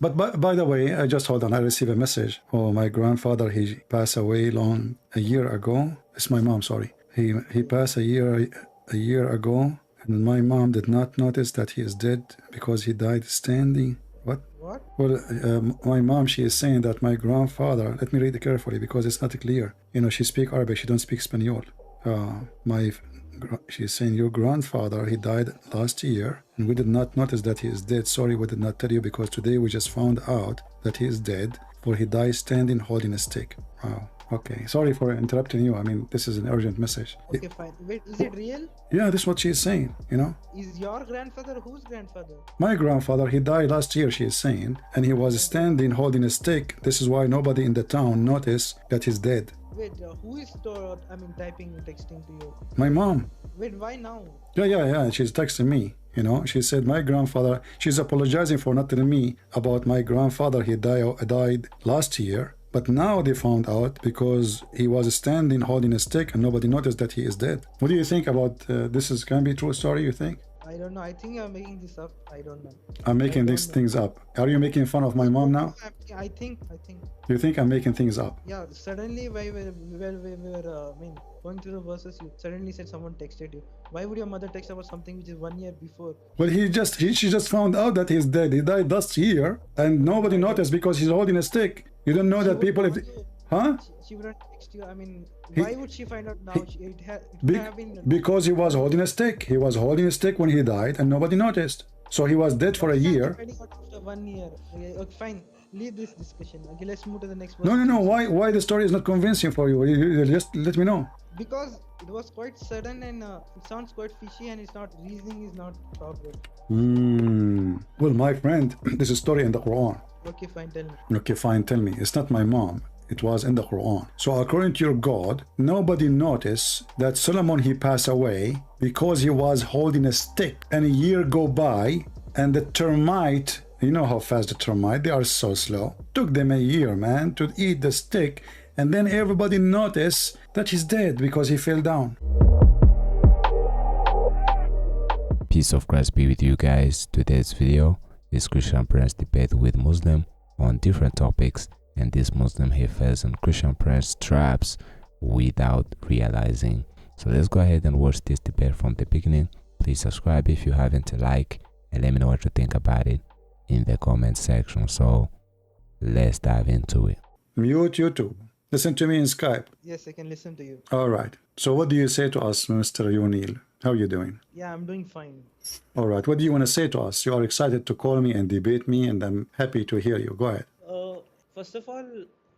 But by the way, I just hold on. I received a message. Oh, my grandfather, he passed away a year ago. It's my mom, sorry. He passed a year ago, and my mom did not notice that he is dead because he died standing. What? What? Well, my mom, she is saying that my grandfather, let me read it carefully because it's not clear. You know, she speaks Arabic, she don't speak Espanol. She's saying your grandfather, he died last year, and we did not notice that he is dead. Sorry, we did not tell you because today we just found out that he is dead, for he died standing holding a stick. Wow. Okay, sorry for interrupting you. I mean, this is an urgent message. Okay, fine. Wait, is it real? Yeah, this is what she is saying, you know. Is your grandfather whose grandfather? My grandfather, he died last year, she is saying, and he was standing holding a stick. This is why nobody in the town noticed that he's dead. Wait, who is texting to you? My mom. Wait, why now? Yeah, she's texting me, you know. She said my grandfather, she's apologizing for not telling me about my grandfather. He died last year, but now they found out because he was standing holding a stick and nobody noticed that he is dead. What do you think about this? Can be true story, you think? I don't know. I think you're making this up. I don't know. I'm making these things up. Are you making fun of my mom now? I think. You think I'm making things up? Yeah, suddenly while we were going through the verses, you suddenly said someone texted you. Why would your mother text about something which is 1 year before? Well, she just found out that he's dead. He died last year and nobody noticed because he's holding a stick. You don't know that people, huh? She wouldn't text you. I mean, why would she find out now? Because he was holding a stick. He was holding a stick when he died and nobody noticed. So he was dead for a year. After 1 year. Okay, fine. Leave this discussion. Okay, let's move to the next one. No. Why the story is not convincing for you? You just let me know. Because it was quite sudden and it sounds quite fishy and it's not, reasoning is not proper. Well, my friend, this is a story in the Quran. Okay, fine, tell me. Okay, fine, tell me. It's not my mom. It was in the Quran. So according to your God, nobody noticed that Solomon, he passed away because he was holding a stick, and a year go by and the termite, you know how fast the termite, they are so slow, took them a year, man, to eat the stick, and then everybody noticed that he's dead because he fell down. Peace of Christ be with you guys. Today's video is Christian Prince debate with Muslim on different topics, and this Muslim he falls on Christian Prince traps without realizing. So let's go ahead and watch this debate from the beginning. Please subscribe if you haven't, like, and let me know what you think about it in the comment section. So let's dive into it. Mute YouTube. Listen to me in Skype. Yes, I can listen to you. All right. So what do you say to us, Mr. O'Neill? How are you doing? Yeah, I'm doing fine. All right. What do you want to say to us? You are excited to call me and debate me, and I'm happy to hear you. Go ahead. First of all,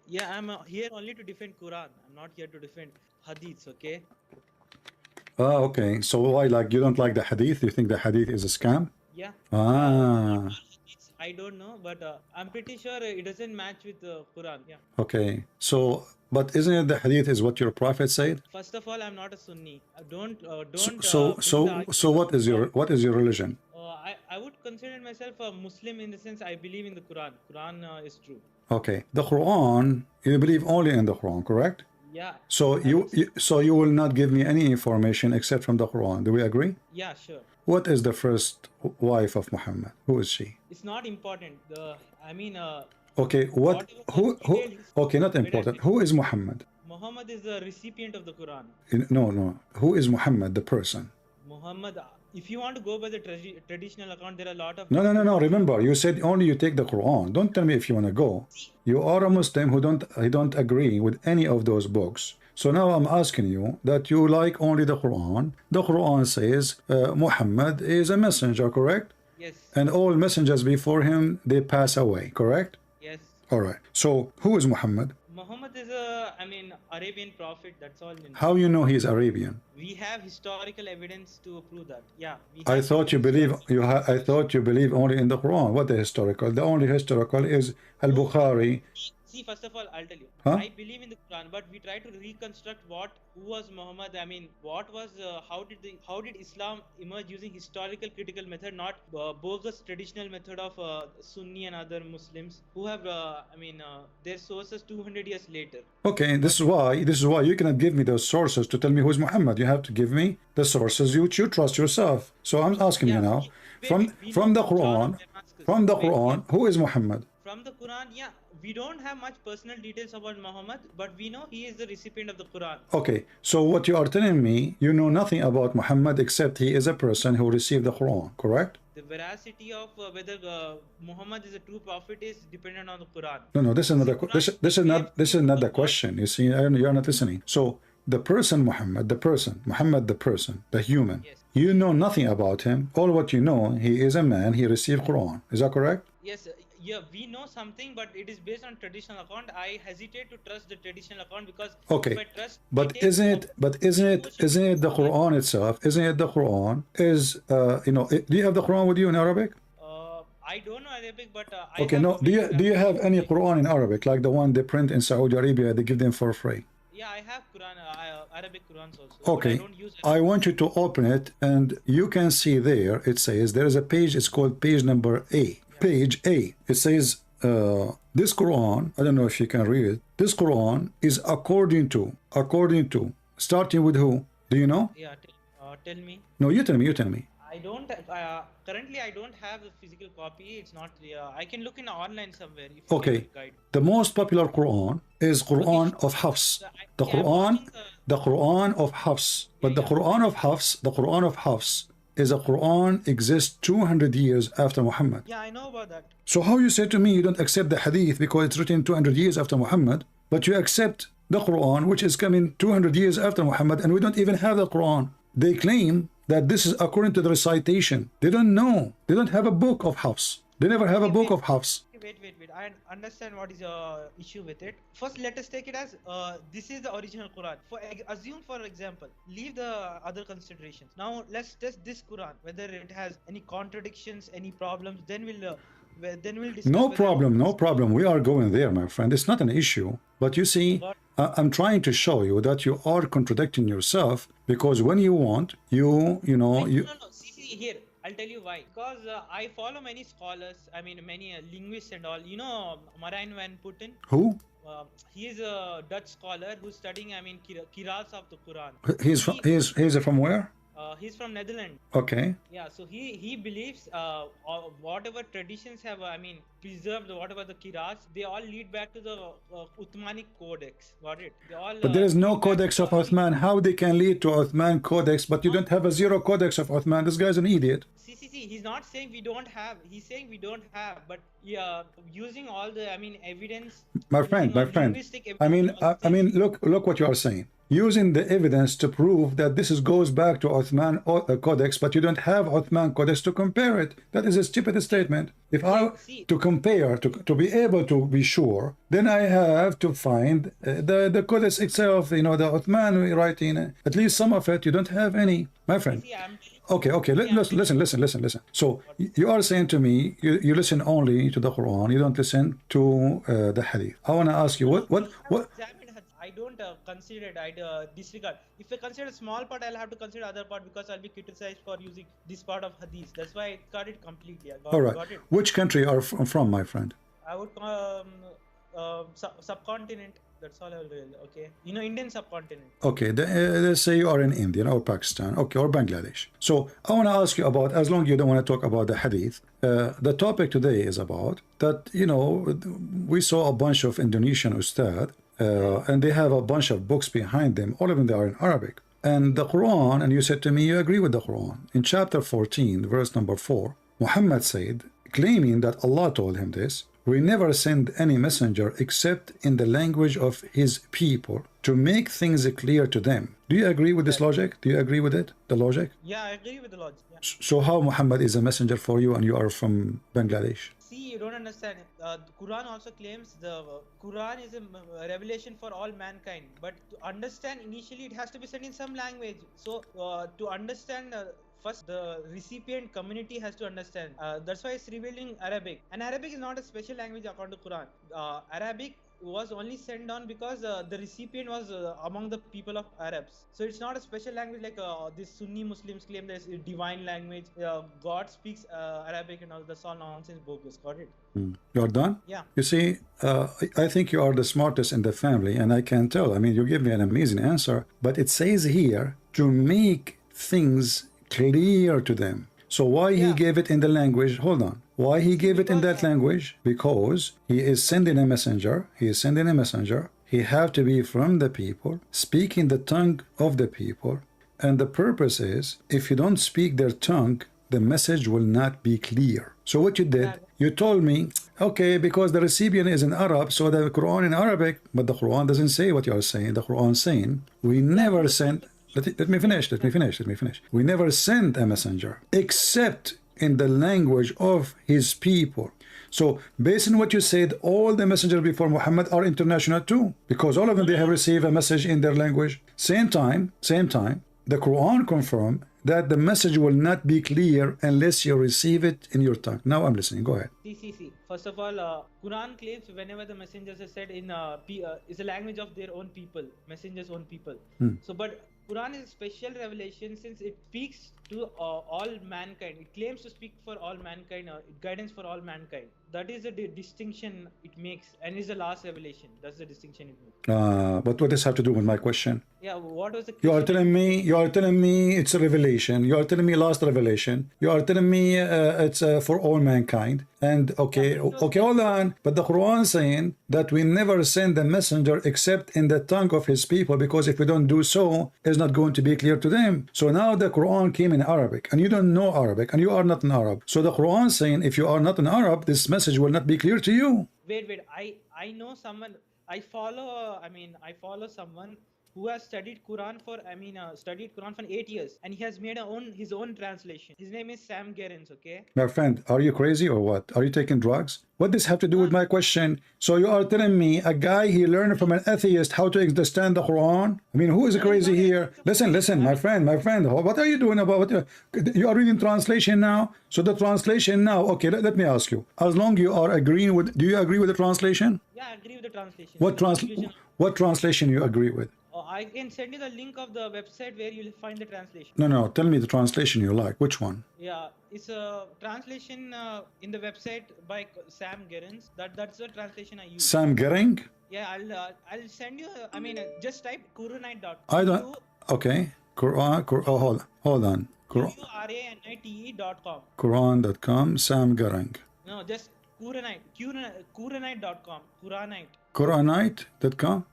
yeah, I'm here only to defend Quran. I'm not here to defend Hadiths, okay? Okay. So why, like, you don't like the Hadith? You think the Hadith is a scam? Yeah. I don't know, but I'm pretty sure it doesn't match with the Quran. Yeah. Okay. So, but isn't it the Hadith is what your Prophet said? First of all, I'm not a Sunni. So what is your religion? I would consider myself a Muslim in the sense I believe in the Quran. Quran is true. Okay. The Quran, you believe only in the Quran, correct? Yeah. So you will not give me any information except from the Quran. Do we agree? Yeah, sure. What is the first wife of Muhammad? Who is she? It's not important. Okay, okay, not important. Who is Muhammad? Muhammad is the recipient of the Quran. No. Who is Muhammad, the person? Muhammad, if you want to go by the traditional account, there are a lot of... No. Remember, you said only you take the Quran. Don't tell me if you want to go. You are a Muslim who don't agree with any of those books. So now I'm asking you that you like only the Quran. The Quran says Muhammad is a messenger, correct? Yes. And all messengers before him, they pass away, correct? Yes. All right. So who is Muhammad? Muhammad is Arabian prophet. That's all. How you know he's Arabian? We have historical evidence to prove that. Yeah. I thought you believe only in the Quran. What the historical? The only historical is Al-Bukhari. See, first of all, I'll tell you. Huh? I believe in the Quran, but we try to reconstruct who was Muhammad. How did Islam emerge using historical critical method, not bogus traditional method of Sunni and other Muslims who have, their sources 200 years later. Okay, this is why you cannot give me those sources to tell me who's Muhammad. You have to give me the sources you trust yourself. So I'm asking you now, from the Quran, who is Muhammad? From the Quran, yeah, we don't have much personal details about Muhammad, but we know he is the recipient of the Quran. Okay, so what you are telling me, you know nothing about Muhammad except he is a person who received the Quran, correct? The veracity of whether Muhammad is a true prophet is dependent on the Quran. No, this is not this is not the question. You see, you are not listening. So the person Muhammad, the person, the human, Yes. you know nothing about him. All what you know, he is a man, he received Quran. Is that correct? Yes, yeah, we know something, but it is based on traditional account. I hesitate to trust the traditional account because Okay, if I trust, but isn't it the Quran itself? Isn't it the Quran? Is do you have the Quran with you in Arabic? I don't know Arabic, but Okay, no. Do you have any Quran in Arabic, like the one they print in Saudi Arabia? They give them for free. Yeah, I have Quran, Arabic Qurans also. Okay, But I don't use I want you to open it, and you can see there. It says there is a page. It's called page number A. Page A. It says this Quran. I don't know if you can read it. This Quran is according to, starting with who? Do you know? Yeah, tell me. No, you tell me. You tell me. I don't currently I don't have the physical copy. It's not I can look in online somewhere if you Okay. get a guide. The most popular Quran is Quran of Hafs. The Quran of Hafs. But the Quran of Hafs is a Quran exists 200 years after Muhammad. Yeah, I know about that. So how you say to me you don't accept the Hadith because it's written 200 years after Muhammad, but you accept the Quran which is coming 200 years after Muhammad, and we don't even have the Quran. They claim that this is according to the recitation. They don't know. They don't have a book of Hafs. They never have a book of Hafs. Wait. I understand what is your issue with it. First, let us take it as this is the original Quran. Assume, for example, leave the other considerations. Now, let's test this Quran, whether it has any contradictions, any problems. Then we'll discuss. No problem. We are going there, my friend. It's not an issue. But you see, I'm trying to show you that you are contradicting yourself, because when you want, you. No. See, here. I'll tell you why. Because I follow many scholars, many linguists and all. You know Marijn van Putten? Who? He is a Dutch scholar who's studying, Qira'ats of the Quran. He's from where? He's from Netherlands. Okay. Yeah, so he believes whatever traditions have, preserved, whatever the Qira'ats, they all lead back to the Uthmanic Codex. Got it? They all, but there is no Codex of Uthman. How they can lead to Uthman Codex, but you don't have a zero Codex of Uthman? This guy's an idiot. See, he's not saying we don't have. He's saying we don't have, but using all the, evidence. My friend. Look what you are saying. Using the evidence to prove that this goes back to Uthman Codex, but you don't have Uthman Codex to compare it. That is a stupid statement. If to compare, to be able to be sure, then I have to find the Codex itself, the Uthman writing, at least some of it. You don't have any, my friend. Okay. Listen. So you are saying to me, you listen only to the Quran. You don't listen to the Hadith. I want to ask you, what? I don't consider it. I disregard. If I consider a small part, I'll have to consider other part because I'll be criticized for using this part of Hadith. That's why I got it completely. All right. Got it. Which country are from, my friend? I would subcontinent. That's all I will do. Okay. Indian subcontinent. Okay. Let's say you are in India or Pakistan. Okay. Or Bangladesh. So I want to ask you about, as long as you don't want to talk about the Hadith, the topic today is about that, we saw a bunch of Indonesian ustad, and they have a bunch of books behind them. All of them, they are in Arabic. And the Quran, and you said to me, you agree with the Quran. In chapter 14, verse number 4, Muhammad said, claiming that Allah told him this, we never send any messenger except in the language of his people to make things clear to them. Do you agree with this logic? Do you agree with it? The logic? Yeah, I agree with the logic. Yeah. So how Muhammad is a messenger for you and you are from Bangladesh? See, you don't understand. The Quran also claims the Quran is a revelation for all mankind. But to understand, initially it has to be said in some language. So to understand, first the recipient community has to understand. That's why it's revealed in Arabic. And Arabic is not a special language according to Quran. Arabic was only sent down because the recipient was among the people of Arabs. So it's not a special language like these Sunni Muslims claim there's a divine language. God speaks Arabic and all. That's all nonsense, bogus. Got it? You're done? Yeah. You see, I think you are the smartest in the family, and I can tell. You give me an amazing answer, but it says here to make things clear to them. So why he gave it in the language? Hold on. Why he gave it in that language? Because he is sending a messenger. He is sending a messenger. He have to be from the people, speaking the tongue of the people. And the purpose is, if you don't speak their tongue, the message will not be clear. So what you did, you told me, okay, because the recipient is in Arab, so the Quran in Arabic, but the Quran doesn't say what you are saying. The Quran saying, we never sent, let me finish. We never sent a messenger, except in the language of his people. So based on what you said, all the messengers before Muhammad are international too, because all of them, they have received a message in their language. Same time, the Quran confirmed that the message will not be clear unless you receive it in your tongue. Now I'm listening. Go ahead. See. First of all, Quran claims whenever the messengers are said in is a language of their own people, messengers' own people. So, but Quran is a special revelation since it speaks to all mankind. It claims to speak for all mankind, guidance for all mankind. That is the distinction it makes, and is the last revelation. That's the distinction it makes. But what does have to do with my question? Yeah, what was the question? You are telling me it's a revelation. You are telling me last revelation. You are telling me it's for all mankind. And okay, hold on. But the Quran saying that we never send the messenger except in the tongue of his people, because if we don't do so, it's not going to be clear to them. So now the Quran came in Arabic, and you don't know Arabic, and you are not an Arab. So the Quran saying if you are not an Arab, this message will not be clear to you. Wait. I know someone. I follow someone who has studied Quran for 8 years, and he has made his own translation. His name is Sam Gerens. Okay. My friend, are you crazy or what? Are you taking drugs? What does have to do with my question? So you are telling me a guy he learned from an atheist how to understand the Quran? I mean, who is crazy here? Listen, my friend. What are you doing about it? You are reading translation now. So the translation now. Okay, let me ask you. As long you are agreeing with, do you agree with the translation? Yeah, I agree with the translation. What translation you agree with? I can send you the link of the website where you'll find the translation. No. Tell me the translation you like. Which one? Yeah, it's a translation in the website by Sam Gerens. That's the translation I use. Sam Gering? Yeah, I'll send you. Just type Quranic.com. I don't. Okay. Quran. Hold on. Quranite.com. Quran.com. Sam Gering. No, just Quranite. Quranite.com. Quranite.com.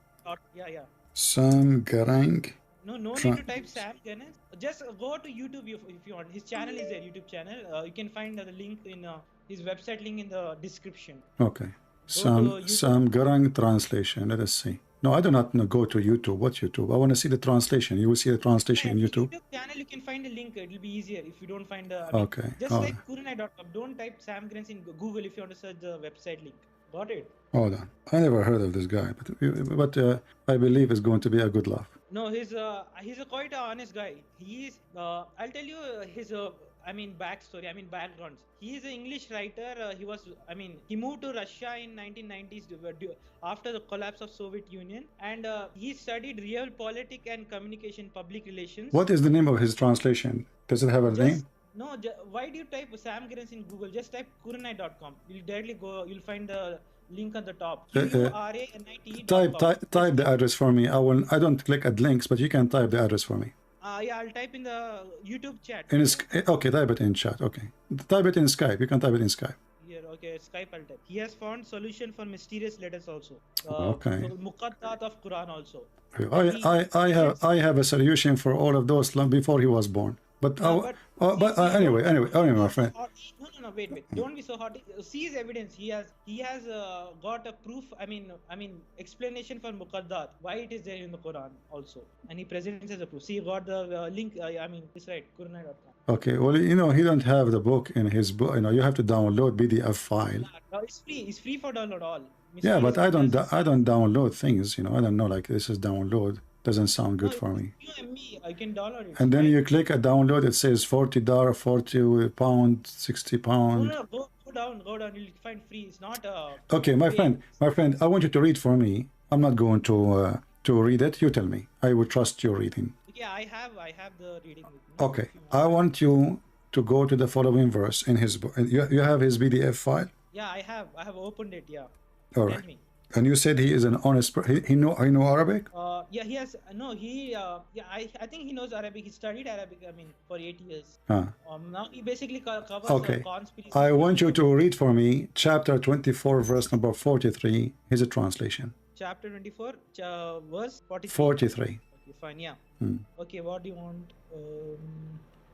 Yeah. Sam Gering. No need to type Sam Gerens. Just go to YouTube if you want. His channel is there, YouTube channel. You can find the link in his website link in the description. Okay. Sam Gering translation. Let us see. No, I do not go to YouTube. What's YouTube? I want to see the translation. You will see the translation in YouTube. YouTube channel, you can find a link. It will be easier if you don't find the. Okay. Just like Quranic.com. Don't type Sam Gerens in Google if you want to search the website link. Got it? Hold on. I never heard of this guy, but I believe it's going to be a good laugh. No, he's quite an honest guy. He is. I'll tell you his backgrounds. He is an English writer. He moved to Russia in 1990s after the collapse of Soviet Union, and he studied realpolitik and communication, public relations. What is the name of his translation? Does it have a name? No, why do you type Sam Gerens in Google? Just type Quranic.com. You'll directly go. You'll find the link on the top. Type the address for me. I don't click at links, but you can type the address for me. Yeah, I'll type in the YouTube chat. Okay, type it in chat. Okay, type it in Skype. You can type it in Skype. Here, okay, Skype I'll type. He has found solution for mysterious letters also. Okay. Muqaddat of Quran also. I have a solution for all of those before he was born. Anyway, my friend. No, wait. Don't be so hot. See his evidence. He has got a proof. Explanation for Muqaddat. Why it is there in the Quran also, and he presents as a proof. See, he got the link. It's right. Quranic.com. Okay. Well, he don't have the book in his book. You have to download PDF file. It's free. It's free for download all. Yeah, but I don't download things. I don't know. Like this is download. Doesn't sound good for me. You and me, I can download it. And then you click a download, it says $40, £40, £60. No, go down, you'll find free. It's not okay, my friend, I want you to read for me. I'm not going to read it. You tell me. I will trust your reading. Yeah, I have the reading with me. Okay, I want you to go to the following verse in his book. You have his PDF file? Yeah, I have opened it, yeah. All right. And you said he is an honest he know Arabic? Yeah, he has no. Yeah, I think he knows Arabic. He studied Arabic. I mean, for 8 years. Now he basically covers Okay. conspiracy. I want you to read for me chapter 24, verse number 43. Here's a translation. Chapter 24, verse 43. 43. Okay, fine. Yeah. Okay, what do you want?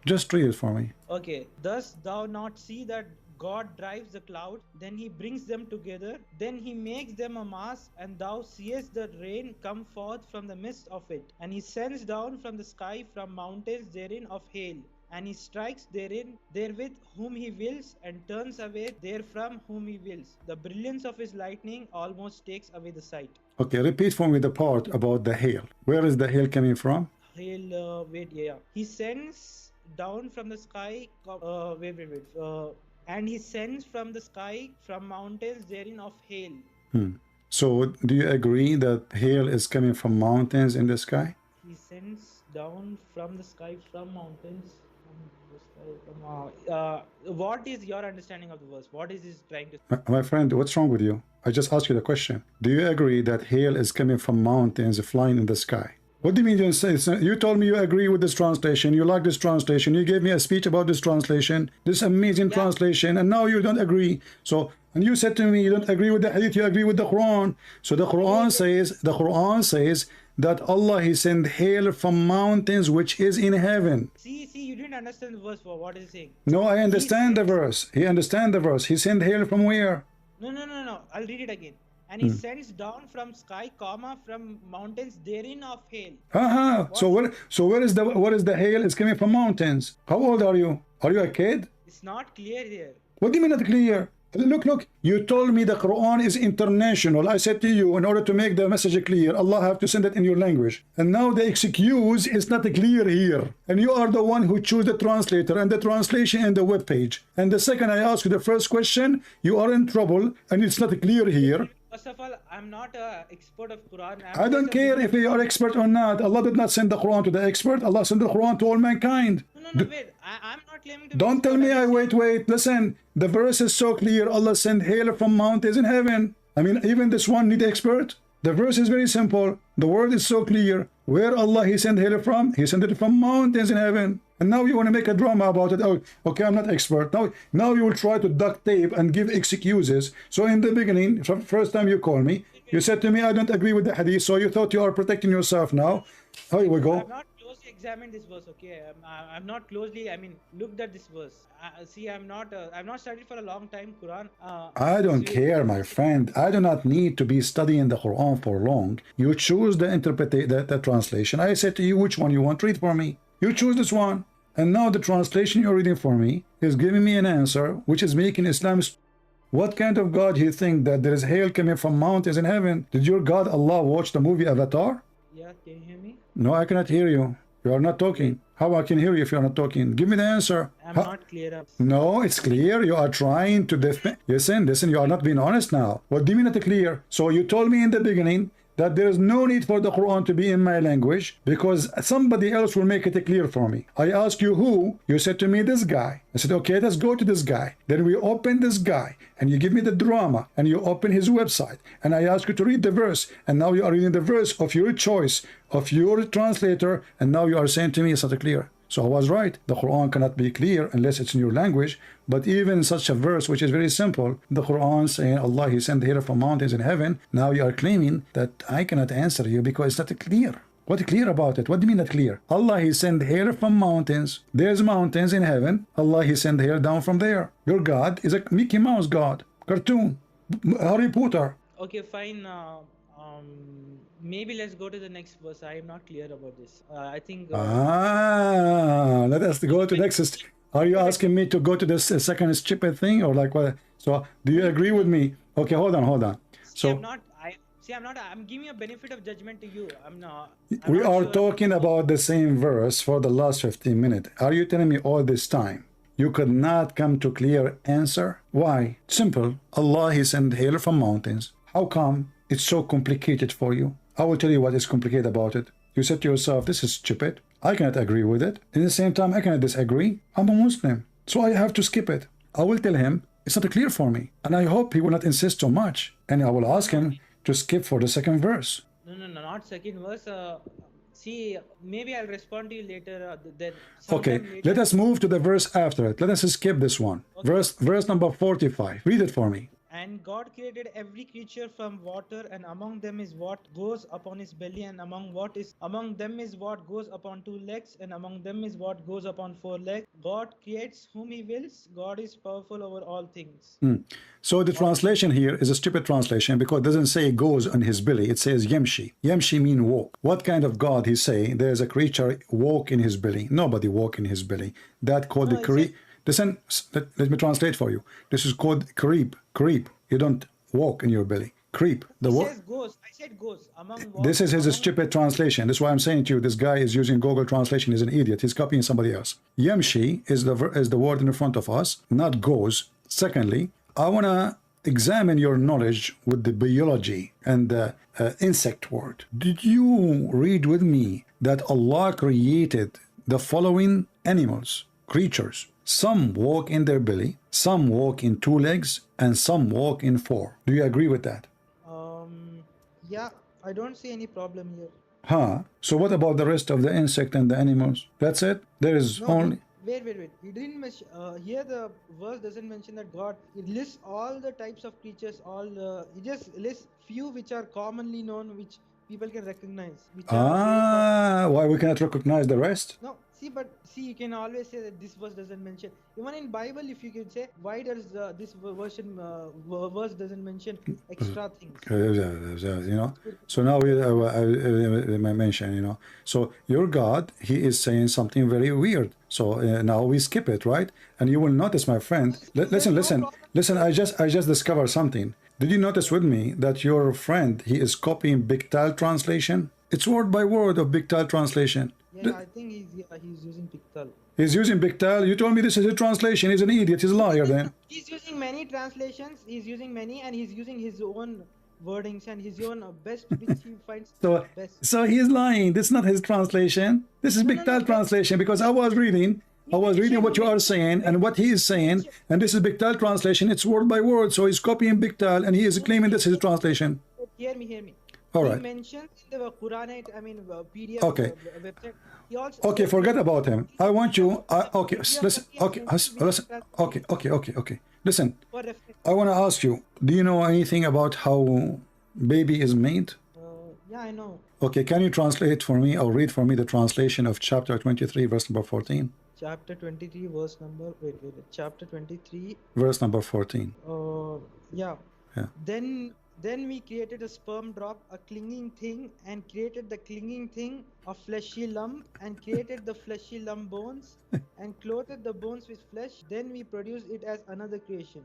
Just read it for me. Okay. Dost thou not see that God drives the cloud, then he brings them together, then he makes them a mass, and thou seest the rain come forth from the midst of it, and he sends down from the sky from mountains therein of hail, and he strikes therewith whom he wills, and turns away therefrom whom he wills. The brilliance of his lightning almost takes away the sight. Okay, repeat for me the part about the hail. Where is the hail coming from? Hail, he sends down from the sky, and he sends from the sky from mountains therein of hail. So do you agree that hail is coming from mountains in the sky? He sends down from the sky from mountains. What is your understanding of the verse? What is this trying to say? My friend, what's wrong with you? I just asked you the question. Do you agree that hail is coming from mountains flying in the sky? What do you mean you say? You told me you agree with this translation, you like this translation, you gave me a speech about this translation, this amazing translation, and now you don't agree. So, and you said to me you don't agree with the hadith, you agree with the Quran. So the Quran says that Allah he sent hail from mountains which is in heaven. See, you didn't understand the verse. What is he saying? No, I understand the verse. He understand the verse. He sent hail from where? No. I'll read it again. And he sends down from sky, from mountains therein of hail. So where is the hail? It's coming from mountains. How old are you? Are you a kid? It's not clear here. What do you mean not clear? Look, you told me the Quran is international. I said to you, in order to make the message clear, Allah have to send it in your language. And now the excuse is not clear here. And you are the one who choose the translator and the translation and the web page. And the second I ask you the first question, you are in trouble and it's not clear here. First of all, I'm not an expert of Quran. I don't care if you are expert or not. Allah did not send the Quran to the expert. Allah sent the Quran to all mankind. No, wait. I'm not claiming to Don't tell me wait. Listen, the verse is so clear. Allah sent hail from mountains in heaven. I mean, even this one need expert. The verse is very simple. The word is so clear. Where Allah he sent hail from? He sent it from mountains in heaven. And now you want to make a drama about it. Oh, okay, I'm not expert. Now you will try to duct tape and give excuses. So in the beginning, first time you call me, you said to me, I don't agree with the hadith. So you thought you are protecting yourself now. Here we go. I've not closely examined this verse, okay? I'm not closely, looked at this verse. See, I've not studied for a long time Quran. I don't care, my friend. I do not need to be studying the Quran for long. You choose the translation. I said to you, which one you want to read for me? You choose this one. And now the translation you're reading for me is giving me an answer which is making Islam. What kind of God you think that there is hail coming from mountains in heaven? Did your God Allah watch the movie Avatar? Yeah, can you hear me? No, I cannot hear you. You are not talking. How I can hear you if you are not talking? Give me the answer. I'm not clear up. No, it's clear. You are trying to defend. Listen, you are not being honest now. What do you mean not clear? So you told me in the beginning that there is no need for the Quran to be in my language because somebody else will make it clear for me. I asked you who, you said to me this guy. I said, okay, let's go to this guy. Then we open this guy and you give me the drama and you open his website and I ask you to read the verse and now you are reading the verse of your choice, of your translator, and now you are saying to me it's not clear. So I was right. The Quran cannot be clear unless it's in your language. But even such a verse, which is very simple, the Quran saying Allah he sent hail from mountains in heaven. Now you are claiming that I cannot answer you because it's not clear. What clear about it? What do you mean not clear? Allah he sent hail from mountains. There's mountains in heaven. Allah he sent hail down from there. Your God is a Mickey Mouse God. Cartoon. Harry Potter. Okay, fine. Maybe let's go to the next verse. I am not clear about this. I think. Let us go to next. Are you asking me to go to the second stupid thing or like what? So do you agree with me? Okay, hold on. So I'm giving a benefit of judgment to you. We are talking about the same verse for the last 15 minutes. Are you telling me all this time you could not come to clear answer? Why? Simple. Allah he sent hail from mountains. How come it's so complicated for you? I will tell you what is complicated about it. You said to yourself, this is stupid. I cannot agree with it. At the same time, I cannot disagree. I'm a Muslim, so I have to skip it. I will tell him it's not clear for me, and I hope he will not insist too much. And I will ask him to skip for the second verse. No, not second verse. See, maybe I'll respond to you later. Then Okay, sometime later. let us move to the verse after it. Let us skip this one. Okay. Verse number 45. Read it for me. And God created every creature from water, and among them is what goes upon his belly, and among them is what goes upon 2 legs, and among them is what goes upon 4 legs. God creates whom he wills. God is powerful over all things. So the translation here is a stupid translation because it doesn't say goes on his belly. It says yemshi. Yemshi mean walk. What kind of God he say there's a creature walk in his belly? Nobody walk in his belly. That called the creep. Listen, let me translate for you. This is called creep. Creep. You don't walk in your belly. Creep. The It word. says goes. I said goes. Among what? This is his stupid translation. That's why I'm saying to you, this guy is using Google Translation. He's an idiot. He's copying somebody else. Yemshi is the word in front of us, not goes. Secondly, I want to examine your knowledge with the biology and the insect word. Did you read with me that Allah created the following animals, creatures? Some walk in their belly, some walk in 2 legs, and some walk in 4. Do you agree with that? Yeah, I don't see any problem here. Huh? So what about the rest of the insect and the animals? That's it? There is No, only... wait. He didn't mention here. The verse doesn't mention that God. It lists all the types of creatures. It just lists few which are commonly known, which people can recognize. Why we cannot recognize the rest? No, you can always say that this verse doesn't mention. Even in Bible, if you can say, why does this verse doesn't mention extra things? You know. So now we mention, you know. So your God, he is saying something very weird. So now we skip it, right? And you will notice, my friend. Listen. I just discovered something. Did you notice with me that your friend, he is copying Big-Tal translation? It's word by word of Big-Tal translation. Yeah, I think he's using Pictal. He's using Big-Tal. You told me this is a translation. He's an idiot. He's a liar then. He's using many translations. He's using many, and he's using his own wordings and his own best, which he finds best. So he's lying. This is not his translation. This is Big-Tal translation, because I was reading what you are saying and what he is saying, and this is Big-Tal translation. It's word by word. So he's copying Big-Tal and he is claiming this is a translation. Hear me. All right. He mentions in the Quranic, PDF Okay. Website. He also Okay, forget about him. I want you. Listen. Okay. Listen. I want to ask you. Do you know anything about how baby is made? Yeah, I know. Okay, can you translate for me or read for me the translation of chapter 23, verse number 14? Chapter 23, verse number. Wait. Chapter 23. Verse number 14. Yeah. Yeah. Then we created a sperm drop, a clinging thing, and created the clinging thing a fleshy lump, and created the fleshy lump bones, and clothed the bones with flesh. Then we produced it as another creation.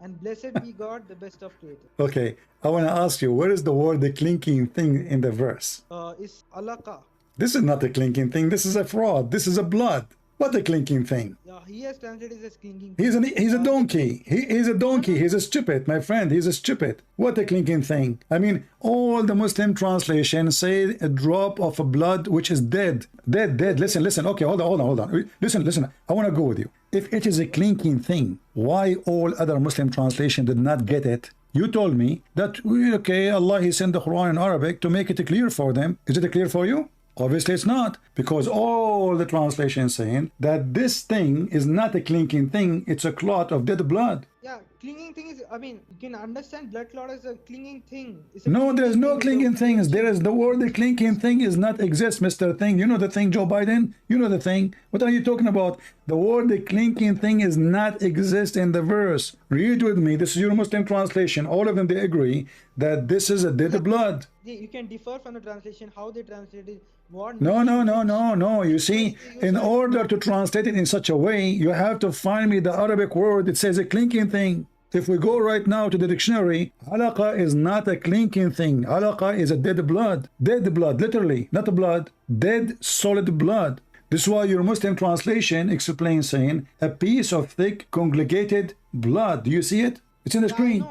And blessed be God, the best of creators. Okay, I want to ask you, where is the word the clinking thing in the verse? It's alaka. This is not a clinking thing. This is a fraud. This is a blood. What a clinking thing. Yeah, he has translated as clinging. He's a donkey. He's a donkey. He's a stupid, my friend. He's a stupid. What a clinking thing. I mean, all the Muslim translations say a drop of blood which is dead. Dead. Listen. Okay, hold on. Listen. I want to go with you. If it is a clinking thing, why all other Muslim translations did not get it? You told me that, okay, Allah, he sent the Quran in Arabic to make it clear for them. Is it clear for you? Obviously it's not, because all the translations saying that this thing is not a clinking thing, it's a clot of dead blood. Yeah, clinging thing is, you can understand blood clot as a clinging thing. No, there's no clinging things. There is the word the clinking thing is not exist, Mr. Thing. You know the thing, Joe Biden? You know the thing. What are you talking about? The word the clinking thing is not exist in the verse. Read with me. This is your Muslim translation. All of them, they agree that this is a dead blood. You can differ from the translation, how they translated what. No. You see, in order to translate it in such a way, you have to find me the Arabic word. It says a clinking thing. If we go right now to the dictionary, alaqa is not a clinking thing. Alaqa is a dead blood. Dead blood, literally, not a blood. Dead, solid blood. This is why your Muslim translation explains saying a piece of thick, congregated blood. Do you see it? It's in the screen.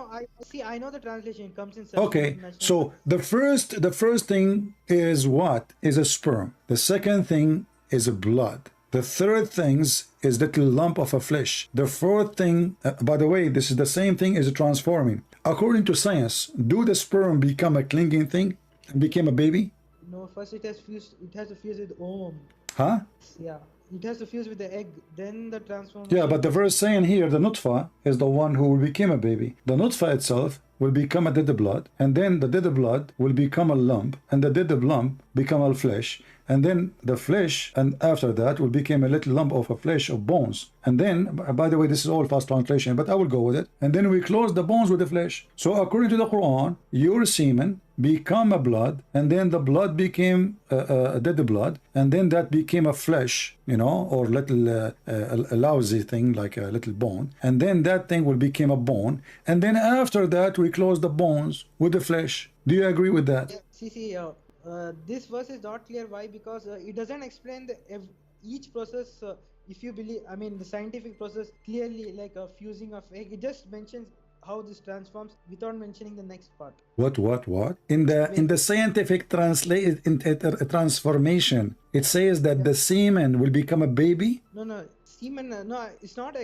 I know the translation. It comes in. Okay, so the first thing is what? Is a sperm. The second thing is a blood. The third thing is little lump of a flesh. The fourth thing, by the way, this is the same thing as transforming. According to science, do the sperm become a clinging thing and became a baby? No, first it has fused. It has to fuse with ovum. Huh? Yeah, it has to fuse with the egg. Then the transformation. Yeah, but the verse saying here, the nutfa is the one who will become a baby. The nutfa itself will become a dead blood, and then the dead blood will become a lump, and the dead lump become a flesh, and then the flesh, and after that will become a little lump of a flesh of bones. And then, by the way, this is all fast translation, but I will go with it. And then we close the bones with the flesh. So according to the Quran, your semen become a blood, and then the blood became a dead blood, and then that became a flesh, you know, or little a lousy thing like a little bone, and then that thing will become a bone, and then after that we close the bones with the flesh. Do you agree with that? Yeah, see, this verse is not clear. Why? Because it doesn't explain each process. If you believe, I mean, the scientific process clearly, like a fusing of egg. It just mentions how this transforms without mentioning the next part. What? In the scientific transformation, it says that the semen will become a baby. No, semen. No, it's not.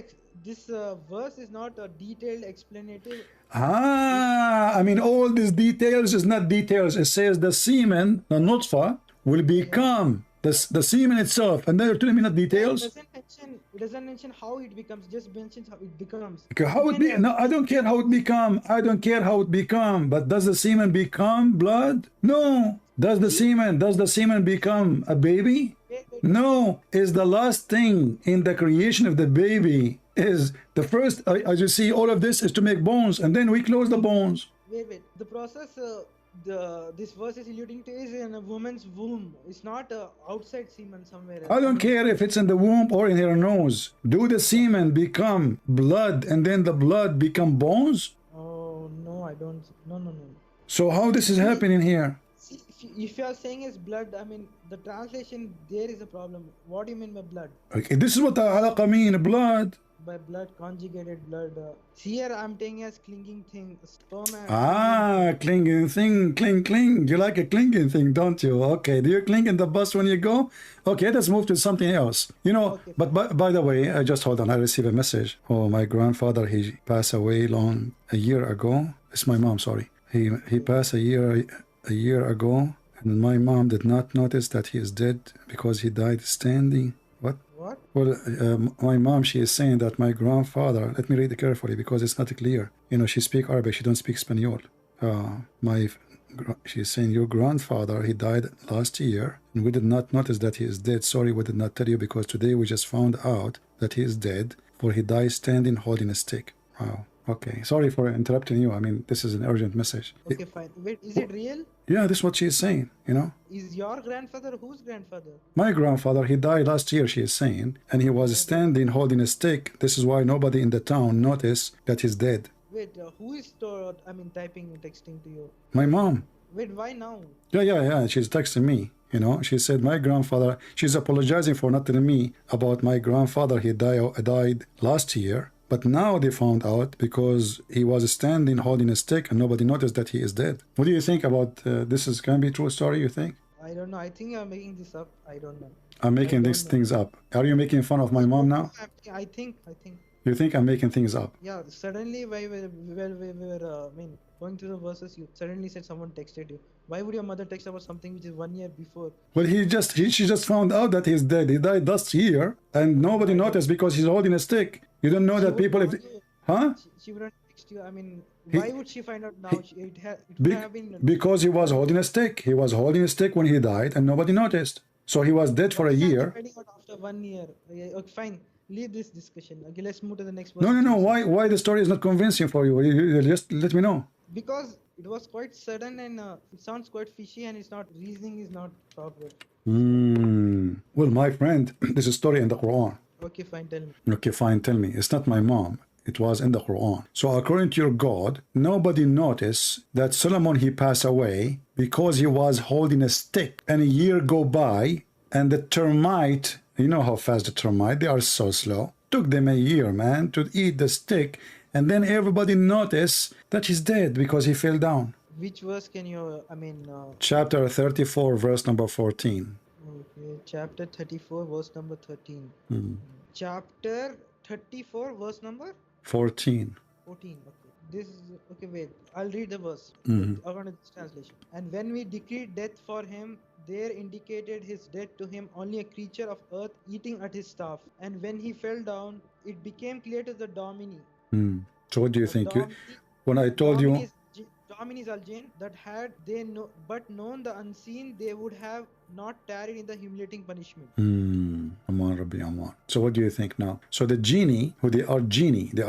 This verse is not a detailed explanative. I mean, all these details is not details. It says the semen, the nutfa, will become the semen itself, and then you're telling me not details. It doesn't mention how it becomes. Just mentions how it becomes. Okay, how it be? No, I don't care how it become. I don't care how it become. But does the semen become blood? No. Does the semen become a baby? No. Is the last thing in the creation of the baby is the first? As you see, all of this is to make bones, and then we close the bones. Wait. The process. This verse is alluding to is in a woman's womb. It's not outside semen somewhere else. I don't care if it's in the womb or in her nose. Do the semen become blood and then the blood become bones? Oh no, I don't. No. So how this is happening here? See, if you are saying it's blood, I mean the translation there is a problem. What do you mean by blood? Okay, this is what the alaqa mean, blood. By blood, conjugated blood. Here I'm taking as clinging thing, sperm. Clinging thing, cling. You like a clinging thing, don't you? Okay, do you cling in the bus when you go? Okay, let's move to something else. You know, okay. but by the way, just hold on. I received a message. Oh, my grandfather, he passed away a year ago. It's my mom, sorry. He passed a year ago, and my mom did not notice that he is dead because he died standing. What? Well, my mom, she is saying that my grandfather, let me read it carefully because it's not clear. You know, she speaks Arabic, she don't speak Espanol. She is saying, your grandfather, he died last year, and we did not notice that he is dead. Sorry, we did not tell you because today we just found out that he is dead, for he died standing holding a stick. Wow. Okay, sorry for interrupting you. I mean, this is an urgent message. Okay, fine. Wait, is it real? Yeah, this is what she is saying, you know. Is your grandfather whose grandfather? My grandfather, he died last year, she is saying, and he was standing holding a stick. This is why nobody in the town noticed that he's dead. Wait, who is typing and texting to you? My mom. Wait, why now? Yeah, she's texting me. You know, she said my grandfather, she's apologizing for not telling me about my grandfather. He died last year. But now they found out because he was standing holding a stick and nobody noticed that he is dead. What do you think about this? Can be true story, you think? I don't know. I think you're making this up. I don't know. I'm making these things up. Are you making fun of my mom now? I think. You think I'm making things up? Yeah, suddenly while we were going through the verses, you suddenly said someone texted you. Why would your mother text about something which is 1 year before? Well, she just found out that he's dead. He died last year and nobody noticed because he's holding a stick. You don't know that people huh? She wouldn't text you. I mean, why would she find out now? It would have been because he was holding a stick. He was holding a stick when he died and nobody noticed. So he was dead for a year. After 1 year. Okay, fine. Leave this discussion. Okay, let's move to the next one. No. Why the story is not convincing for you? You just let me know. Because it was quite sudden and it sounds quite fishy and it's not, reasoning is not proper. Well, my friend, this is a story in the Quran. Okay, fine, tell me. Okay, fine, tell me. It's not my mom. It was in the Quran. So according to your God, nobody noticed that Solomon, he passed away because he was holding a stick. And a year go by and the termite, you know how fast the termite, they are so slow. Took them a year, man, to eat the stick. And then everybody noticed that he's dead because he fell down. Which verse can you, Chapter 34, verse number 14. Okay, chapter 34, verse number 13. Chapter 34, verse number? 14. 14, okay. this is okay. Wait, I'll read the verse according to this translation. And when we decreed death for him, there indicated his death to him only a creature of earth eating at his staff. And when he fell down, it became clear to the Domini. So what do you think? When I told you, Dominis al-Jinn, that had they known the unseen, they would have not tarried in the humiliating punishment. Aman Rabbi Aman. So what do you think now? So the genie, who they are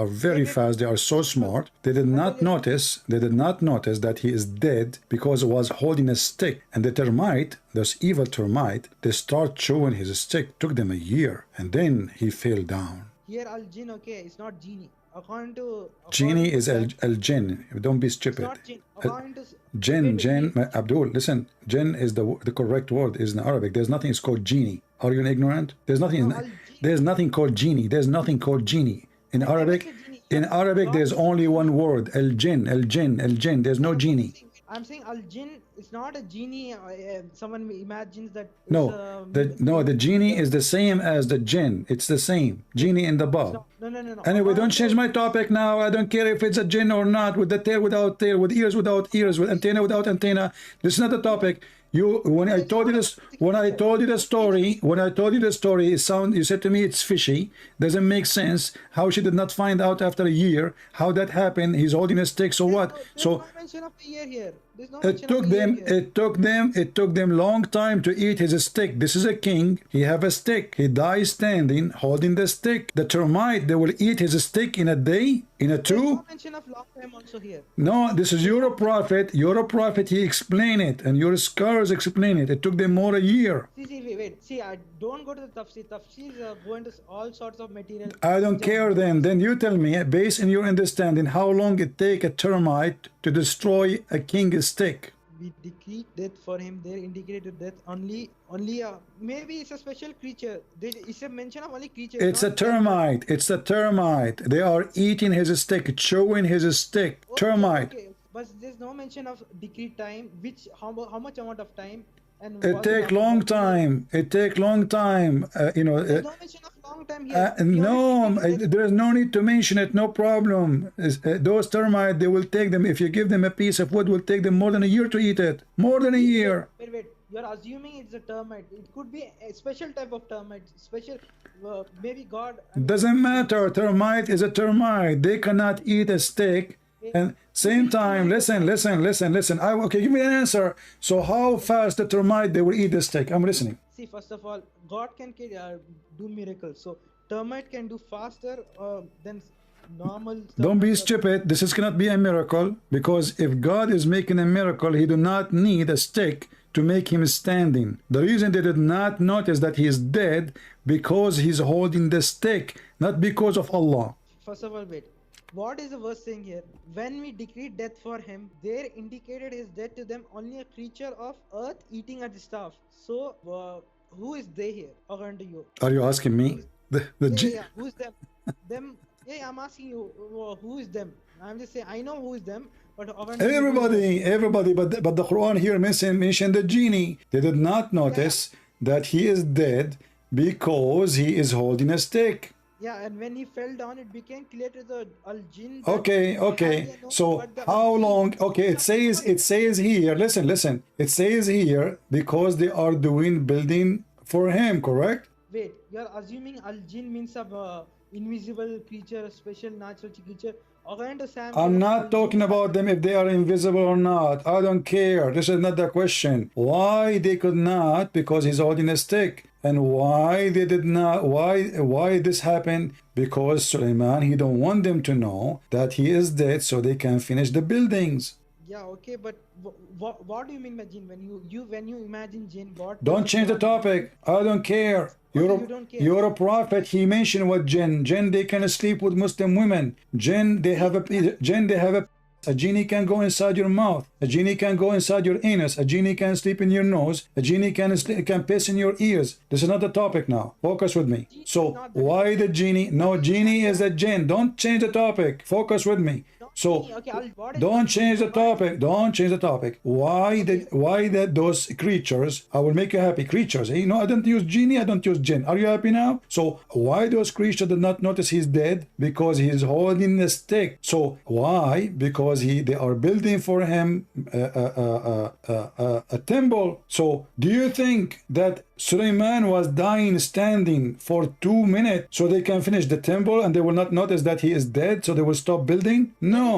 very fast, they are so smart, they did not notice that he is dead because he was holding a stick. And the termite, this evil termite, they start chewing his stick. Took them a year, and then he fell down. Here al-Jinn, okay, it's not genie. Genie is al-Jinn. Don't be stupid. Jinn, Abdul, listen. Jinn is the correct word, is in Arabic. There's nothing, it's called genie. Are you ignorant? There's nothing called genie. There's nothing called genie. In Arabic, there's only one word, al-Jinn. There's no genie. I'm saying al-Jinn is not a genie. Someone imagines that. No, the genie is the same as the jinn. It's the same. Genie in the ball. No. Anyway, don't change my topic now. I don't care if it's a jinn or not, with the tail without tail, with ears without ears, with antenna without antenna. This is not the topic. When I told you the story, you said to me it's fishy, doesn't make sense. How she did not find out after a year how that happened? He's holding a stick, so what? So it took them long time to eat his stick. This is a king. He have a stick. He dies standing, holding the stick. The termite, they will eat his stick in a day, in a two. There's no mention of long time also here. No, this is your prophet. Your prophet, he explained it, and your scholars explain it. It took them more a year. Wait. See, I don't go to the tafsir. Tafsir is going to all sorts of material. I don't care then. Then you tell me, based on your understanding, how long it take a termite to destroy a king's stick. We decreed death for him. There indicated death only maybe it's a special creature. It's a mention of only creature. It's a termite. It's a termite. They are eating his stick, chewing his stick. Termite. Okay. But there's no mention of decreed time. How much amount of time? And it take long time. It take long time. There's no mention of long time here. No, there is no need to mention it. No problem. Those termites, they will take them. If you give them a piece of wood, will take them more than a year to eat it. More than a year. Wait. You're assuming it's a termite. It could be a special type of termite. Special, maybe God. Doesn't matter. Termite is a termite. They cannot eat a stick. And same time, listen. Okay, give me an answer. So how fast the termite they will eat the stick? I'm listening. See, first of all, God can do miracles. So termite can do faster than normal. Don't be stupid. This cannot be a miracle, because if God is making a miracle, he do not need a stick to make him standing. The reason they did not notice that he is dead, because he's holding the stick, not because of Allah. First of all, wait. What is the verse saying here? When we decreed death for him, there indicated his death to them only a creature of earth eating at the staff. So, who is they here, according to you? Are you asking me? Who is them? Yeah, I'm asking you, who is them? I'm just saying, I know who is them, but everybody, but the Quran here mentioned the genie. They did not notice that he is dead because he is holding a stick. Yeah, and when he fell down, it became clear to the al-Jinn. Okay. So how long? Okay, it says here. Listen. It says here because they are doing building for him. Correct? Wait, you're assuming al-Jinn means a invisible creature, a special natural creature. According to Sam, I'm not talking about them if they are invisible or not. I don't care. This is not the question. Why they could not? Because he's holding a stick. And why they did not? Why this happened? Because Suleiman, he don't want them to know that he is dead, so they can finish the buildings. Yeah, okay, but what do you mean by jinn? When you imagine jinn, what? Don't change the topic. I don't care. You're a prophet. He mentioned what jinn. Jinn, they can sleep with Muslim women. Jinn, they have a genie can go inside your mouth. A genie can go inside your anus. A genie can sleep in your nose. A genie can piss in your ears. This is not the topic now. Focus with me. So why the genie? No, genie is a jinn. Don't change the topic. Focus with me. So Okay, what is don't change the topic. Don't change the topic. Why that those creatures? I will make you happy. Creatures. You know, I don't use genie. I don't use jinn. Are you happy now? So why those creatures did not notice he's dead? Because he is holding a stick. So why? Because they are building for him a temple. So do you think that Suleiman was dying standing for 2 minutes so they can finish the temple and they will not notice that he is dead, so they will stop building? No.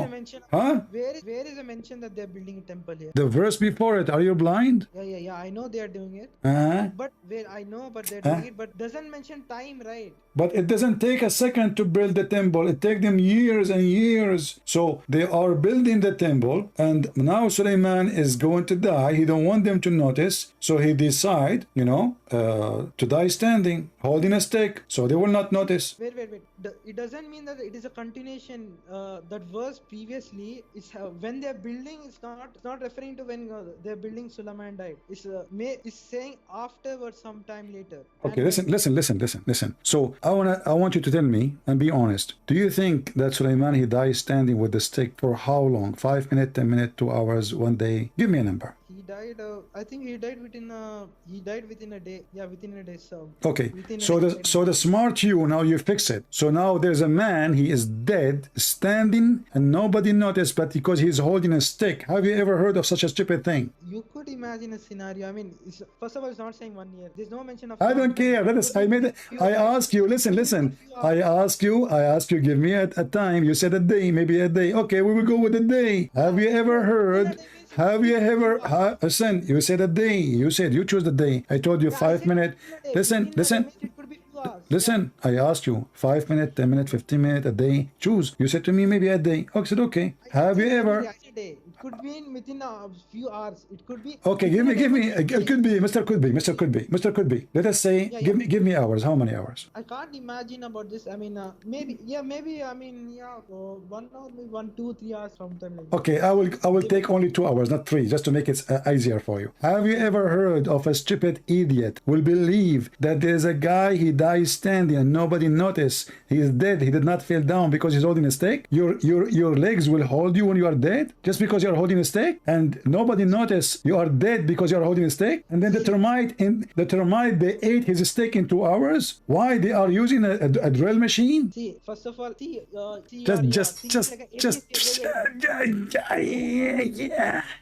Huh? Where is a mention that they're building a temple here? The verse before it. Are you blind? Yeah. I know they are doing it. But They're doing it, but doesn't mention time, right? But it doesn't take a second to build the temple. It takes them years and years. So they are building the temple, and now Suleiman is going to die. He don't want them to notice, so he decide, to die standing, holding a stick, so they will not notice. Wait. It doesn't mean that it is a continuation. That verse previously is when they're building. It's not referring to when they're building. Suleiman died. It's saying afterwards, sometime later. Okay, listen. So I want you to tell me and be honest. Do you think that Suleiman he died standing with the stick for how long? 5 minutes, 10 minutes, 2 hours, 1 day? Give me a number. He died. I think he died within a day. Yeah, within a day. So okay. So the smart you now you fix it. So now there's a man. He is dead, standing, and nobody noticed, but because he's holding a stick. Have you ever heard of such a stupid thing? You could imagine a scenario. I mean, first of all, it's not saying 1 year. There's no mention of. I don't care. I ask you. Listen. I ask you. Give me a time. You said a day, maybe a day. Okay, we will go with a day. Have you ever heard? Listen, you said a day. You said you choose the day. I told you 5 minutes. Listen, I asked you 5 minutes, 10 minutes, 15 minutes, a day. Choose. You said to me maybe a day. I said okay. Have you ever? It could be within a few hours. It could be. Okay, give me. It could be. Mr. Could be. Let us say. Give me hours. How many hours? I can't imagine about this. I mean, maybe. I mean, 1 hour, maybe 1, 2, 3 hours, sometime like that. Okay, I will take only 2 hours, not 3, just to make it easier for you. Have you ever heard of a stupid idiot will believe that there's a guy he dies standing and nobody notice he is dead? He did not fall down because he's holding a stick. Your legs will hold you when you are dead, just because you're holding a stick, and nobody notice you are dead because you're holding a stick. And then the termite they ate his stick in 2 hours. Why? They are using a drill machine. See, first of all,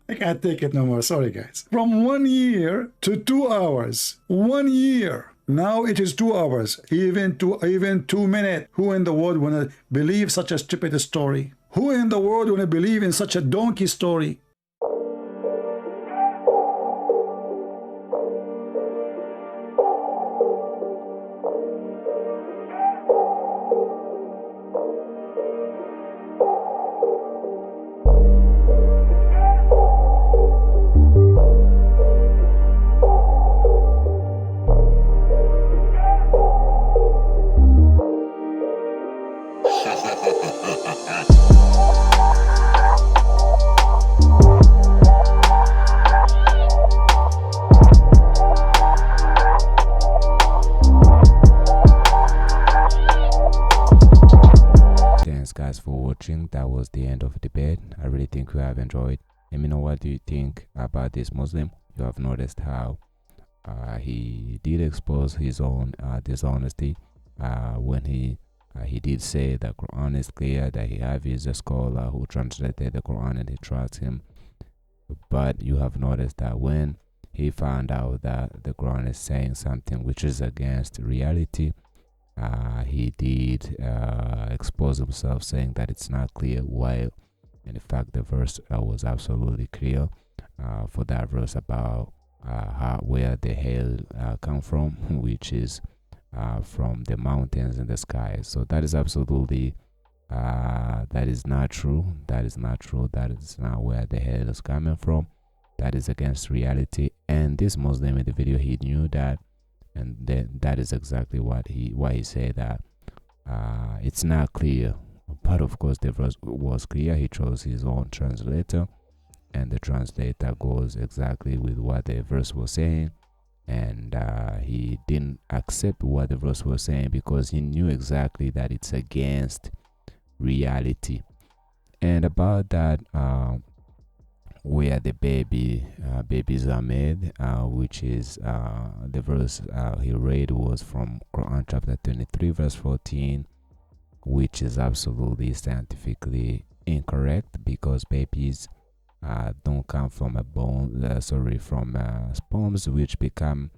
I can't take it no more. Sorry, guys. From 1 year to 2 hours. 1 year. Now it is 2 hours. Even 2 minutes. Who in the world wanna believe such a stupid story? Who in the world wanna believe in such a donkey story? Guys, for watching. That was the end of the debate. I really think you have enjoyed. Let me know, what do you think about this Muslim? You have noticed how he did expose his own dishonesty when he did say the Quran is clear, that he is a scholar who translated the Quran and he trusts him. But you have noticed that when he found out that the Quran is saying something which is against reality, he did expose himself, saying that it's not clear, while in fact the verse was absolutely clear. For that verse about where the hail come from, which is from the mountains and the sky. So that is absolutely that is not true. That is not not where the hail is coming from. That is against reality. And this Muslim in the video, he knew that. And then that is exactly why he said that it's not clear. But of course the verse was clear. He chose his own translator, and the translator goes exactly with what the verse was saying, and he didn't accept what the verse was saying because he knew exactly that it's against reality. And about that, where the babies are made, which is the verse he read was from Quran chapter 23 verse 14, which is absolutely scientifically incorrect, because babies don't come from a bone, from sperms which become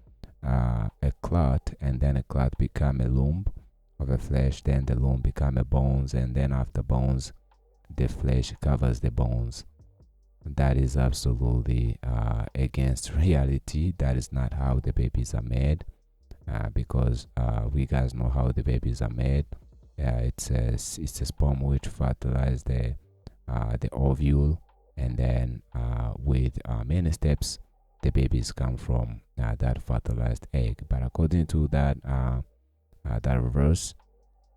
a clot, and then a clot become a lump of a flesh, then the lump become a bones, and then after bones the flesh covers the bones. That is absolutely against reality. That is not how the babies are made, because we guys know how the babies are made. It's a sperm which fertilizes the ovule, and then with many steps the babies come from that fertilized egg. But according to that verse,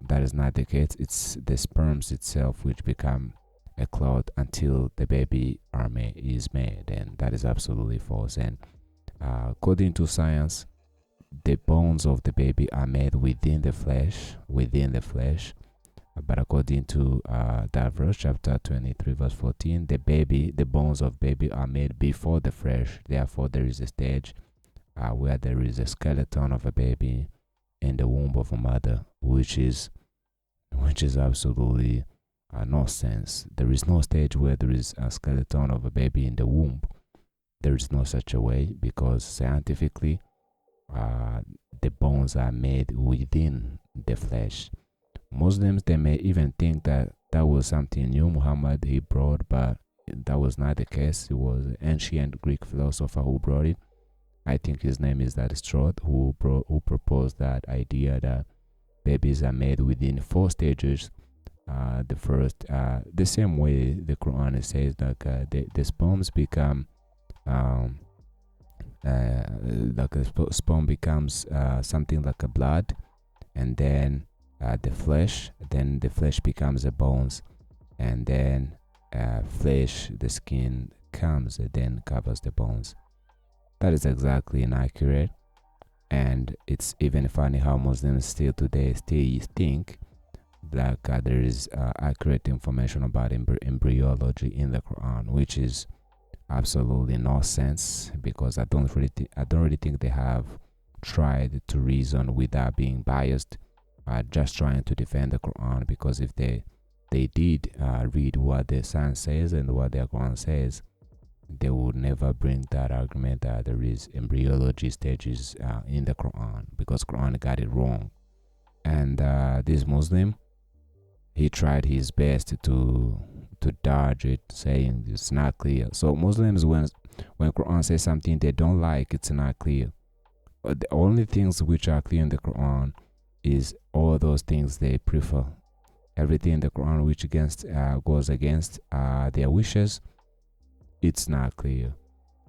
that is not the case. It's the sperms itself which become a clot until the baby is made, and that is absolutely false. And according to science, the bones of the baby are made within the flesh, but according to that verse, chapter 23 verse 14, the bones of baby are made before the flesh. Therefore there is a stage where there is a skeleton of a baby in the womb of a mother, which is absolutely nonsense. There is no stage where there is a skeleton of a baby in the womb. There is no such a way, because scientifically the bones are made within the flesh. Muslims, they may even think that was something new Muhammad he brought, but that was not the case. It was an ancient Greek philosopher who brought it. I think his name is Aristotle, who proposed that idea that babies are made within 4 stages. The first, the same way the Quran says that the sperms become like a sperm becomes something like a blood, and then the flesh becomes the bones, and then the skin comes and then covers the bones. That is exactly inaccurate, and it's even funny how Muslims still today think that there is accurate information about embryology in the Quran, which is absolutely nonsense, because I don't really think they have tried to reason without being biased, just trying to defend the Quran. Because if they did read what the science says and what the Quran says, they would never bring that argument that there is embryology stages in the Quran, because Quran got it wrong. And this Muslim, he tried his best to dodge it, saying it's not clear. So Muslims, when Quran says something they don't like, it's not clear. But the only things which are clear in the Quran is all those things they prefer. Everything in the Quran which goes against their wishes, it's not clear.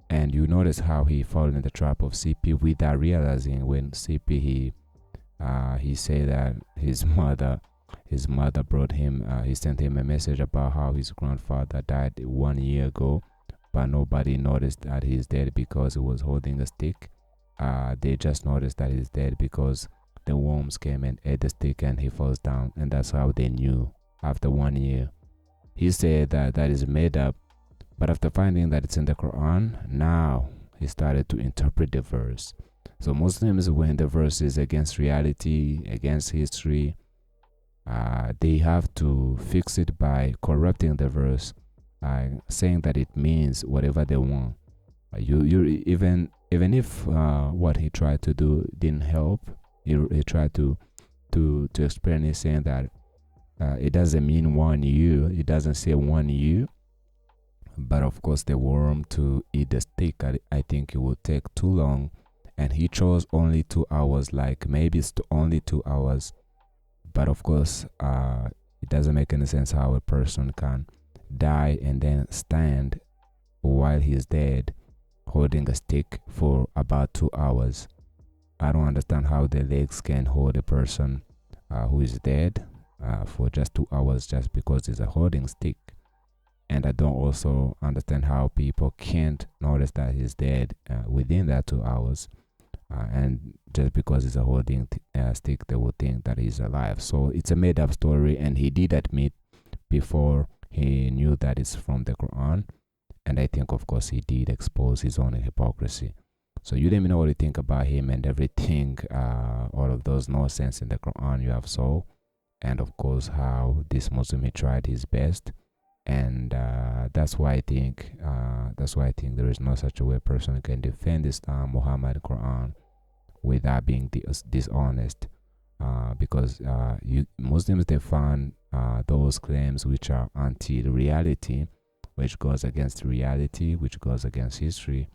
And you notice how he fell in the trap of CP without realizing. When CP he said that his mother brought him, he sent him a message about how his grandfather died 1 year ago, but nobody noticed that he's dead because he was holding a stick. They just noticed that he's dead because the worms came and ate the stick and he falls down, and that's how they knew after 1 year. He said that is made up, but after finding that it's in the Quran, now he started to interpret the verse. So Muslims, when the verse is against reality, against history, they have to fix it by corrupting the verse, saying that it means whatever they want. You even if what he tried to do didn't help, he tried to explain it, saying that it doesn't mean 1 year. It doesn't say 1 year. But of course, the worm to eat the stick, I think it would take too long, and he chose only 2 hours. Like maybe it's only 2 hours. But of course, it doesn't make any sense how a person can die and then stand while he's dead holding a stick for about 2 hours. I don't understand how the legs can hold a person who is dead for just 2 hours just because he's a holding stick. And I don't also understand how people can't notice that he's dead within that 2 hours. And just because he's a holding stick, they will think that he's alive. So it's a made-up story, and he did admit before he knew that it's from the Quran, and I think of course he did expose his own hypocrisy. So you let me know what you think about him and everything, all of those nonsense in the Quran you have saw, and of course how this Muslim he tried his best. And that's why I think there is no such a way a person can defend Islam, Muhammad, Quran without being dishonest, because Muslims they find those claims which are anti-reality, which goes against reality, which goes against history,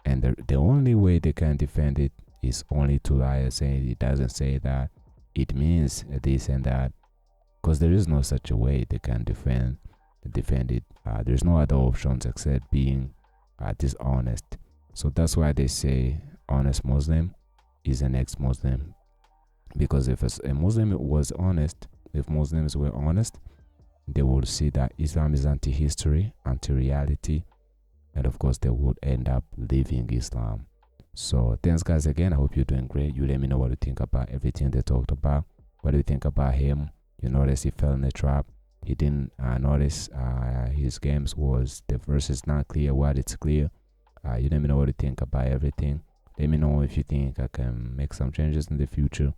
and the only way they can defend it is only to lie, saying it doesn't say that, it means this and that, because there is no such a way they can defend it. There's no other options except being dishonest. So that's why they say honest Muslim is an ex-Muslim, because if a Muslim was honest, if Muslims were honest, they would see that Islam is anti-history, anti-reality, and of course they would end up leaving Islam. So thanks guys again. I hope you're doing great. You let me know what you think about everything they talked about. What do you think about him? You notice he fell in the trap. He didn't notice his games was the verse is not clear what it's clear. You let me know what you think about everything. Let me know if you think I can make some changes in the future.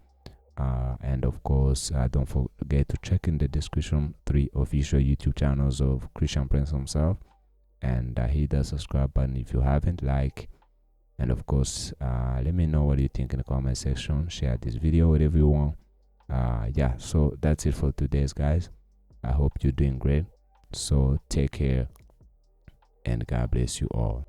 And of course, don't forget to check in the description 3 official YouTube channels of Christian Prince himself, and hit the subscribe button if you haven't, like, and of course let me know what you think in the comment section. Share this video with everyone. Yeah, so that's it for today's guys. I hope you're doing great. So take care and God bless you all.